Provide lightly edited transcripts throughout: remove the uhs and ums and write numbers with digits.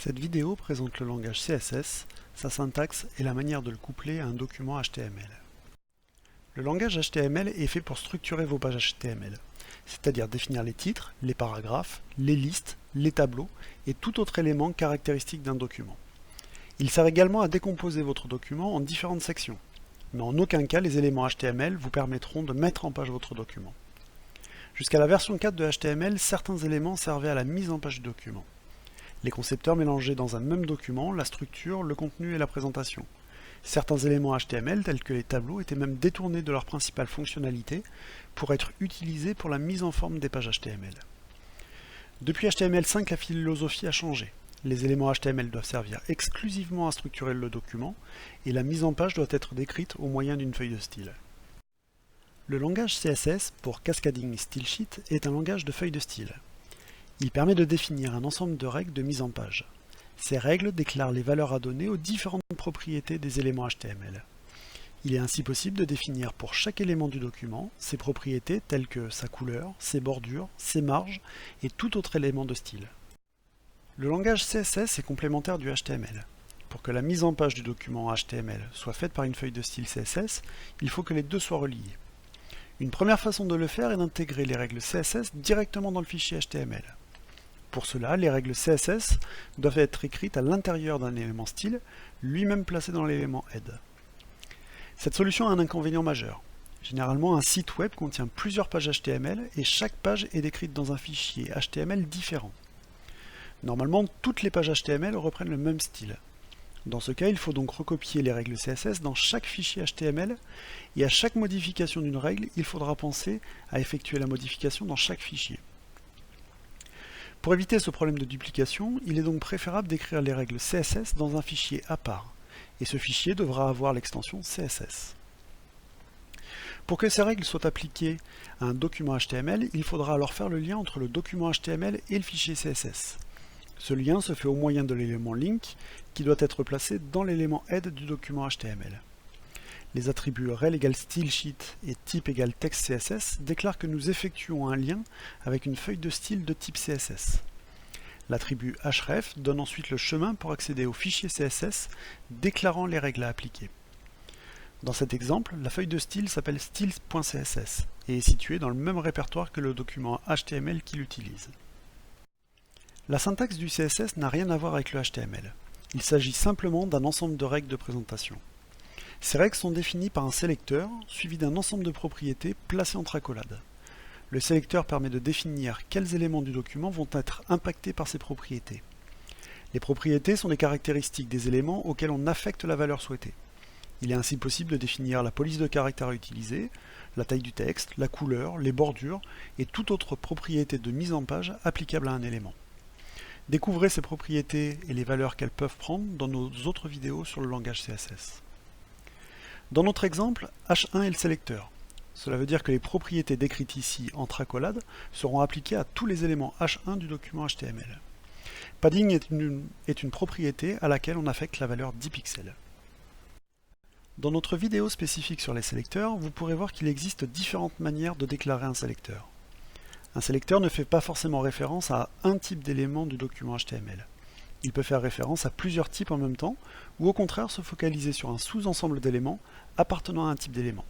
Cette vidéo présente le langage CSS, sa syntaxe et la manière de le coupler à un document HTML. Le langage HTML est fait pour structurer vos pages HTML, c'est-à-dire définir les titres, les paragraphes, les listes, les tableaux et tout autre élément caractéristique d'un document. Il sert également à décomposer votre document en différentes sections, mais en aucun cas les éléments HTML vous permettront de mettre en page votre document. Jusqu'à la version 4 de HTML, certains éléments servaient à la mise en page du document. Les concepteurs mélangeaient dans un même document la structure, le contenu et la présentation. Certains éléments HTML, tels que les tableaux, étaient même détournés de leur principale fonctionnalité pour être utilisés pour la mise en forme des pages HTML. Depuis HTML5, la philosophie a changé. Les éléments HTML doivent servir exclusivement à structurer le document et la mise en page doit être décrite au moyen d'une feuille de style. Le langage CSS, pour Cascading Style Sheet, est un langage de feuille de style. Il permet de définir un ensemble de règles de mise en page. Ces règles déclarent les valeurs à donner aux différentes propriétés des éléments HTML. Il est ainsi possible de définir pour chaque élément du document ses propriétés telles que sa couleur, ses bordures, ses marges et tout autre élément de style. Le langage CSS est complémentaire du HTML. Pour que la mise en page du document HTML soit faite par une feuille de style CSS, il faut que les deux soient reliés. Une première façon de le faire est d'intégrer les règles CSS directement dans le fichier HTML. Pour cela, les règles CSS doivent être écrites à l'intérieur d'un élément style, lui-même placé dans l'élément head. Cette solution a un inconvénient majeur. Généralement, un site web contient plusieurs pages HTML et chaque page est décrite dans un fichier HTML différent. Normalement, toutes les pages HTML reprennent le même style. Dans ce cas, il faut donc recopier les règles CSS dans chaque fichier HTML et à chaque modification d'une règle, il faudra penser à effectuer la modification dans chaque fichier. Pour éviter ce problème de duplication, il est donc préférable d'écrire les règles CSS dans un fichier à part, et ce fichier devra avoir l'extension CSS. Pour que ces règles soient appliquées à un document HTML, il faudra alors faire le lien entre le document HTML et le fichier CSS. Ce lien se fait au moyen de l'élément link, qui doit être placé dans l'élément head du document HTML. Les attributs rel égale stylesheet et type égale text CSS déclarent que nous effectuons un lien avec une feuille de style de type CSS. L'attribut href donne ensuite le chemin pour accéder au fichier CSS déclarant les règles à appliquer. Dans cet exemple, la feuille de style s'appelle styles.css et est située dans le même répertoire que le document HTML qu'il utilise. La syntaxe du CSS n'a rien à voir avec le HTML. Il s'agit simplement d'un ensemble de règles de présentation. Ces règles sont définies par un sélecteur, suivi d'un ensemble de propriétés placées entre accolades. Le sélecteur permet de définir quels éléments du document vont être impactés par ces propriétés. Les propriétés sont les caractéristiques des éléments auxquels on affecte la valeur souhaitée. Il est ainsi possible de définir la police de caractère à utiliser, la taille du texte, la couleur, les bordures et toute autre propriété de mise en page applicable à un élément. Découvrez ces propriétés et les valeurs qu'elles peuvent prendre dans nos autres vidéos sur le langage CSS. Dans notre exemple, H1 est le sélecteur. Cela veut dire que les propriétés décrites ici entre accolades seront appliquées à tous les éléments H1 du document HTML. Padding est une propriété à laquelle on affecte la valeur 10 pixels. Dans notre vidéo spécifique sur les sélecteurs, vous pourrez voir qu'il existe différentes manières de déclarer un sélecteur. Un sélecteur ne fait pas forcément référence à un type d'élément du document HTML. Il peut faire référence à plusieurs types en même temps, ou au contraire se focaliser sur un sous-ensemble d'éléments appartenant à un type d'élément.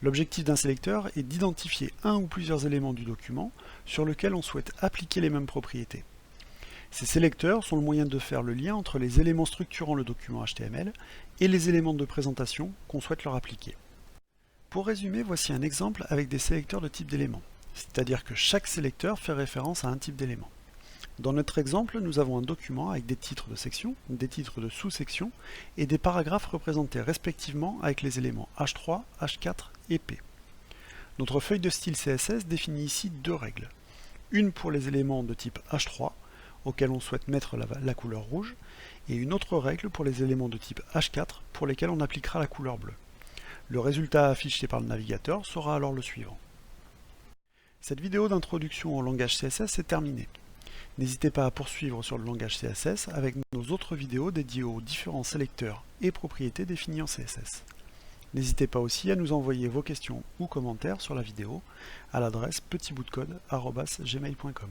L'objectif d'un sélecteur est d'identifier un ou plusieurs éléments du document sur lequel on souhaite appliquer les mêmes propriétés. Ces sélecteurs sont le moyen de faire le lien entre les éléments structurant le document HTML et les éléments de présentation qu'on souhaite leur appliquer. Pour résumer, voici un exemple avec des sélecteurs de type d'éléments, c'est-à-dire que chaque sélecteur fait référence à un type d'élément. Dans notre exemple, nous avons un document avec des titres de section, des titres de sous-section et des paragraphes représentés respectivement avec les éléments H3, H4 et P. Notre feuille de style CSS définit ici deux règles. Une pour les éléments de type H3, auxquels on souhaite mettre la couleur rouge, et une autre règle pour les éléments de type H4 pour lesquels on appliquera la couleur bleue. Le résultat affiché par le navigateur sera alors le suivant. Cette vidéo d'introduction au langage CSS est terminée. N'hésitez pas à poursuivre sur le langage CSS avec nos autres vidéos dédiées aux différents sélecteurs et propriétés définies en CSS. N'hésitez pas aussi à nous envoyer vos questions ou commentaires sur la vidéo à l'adresse petitboutdecode@gmail.com.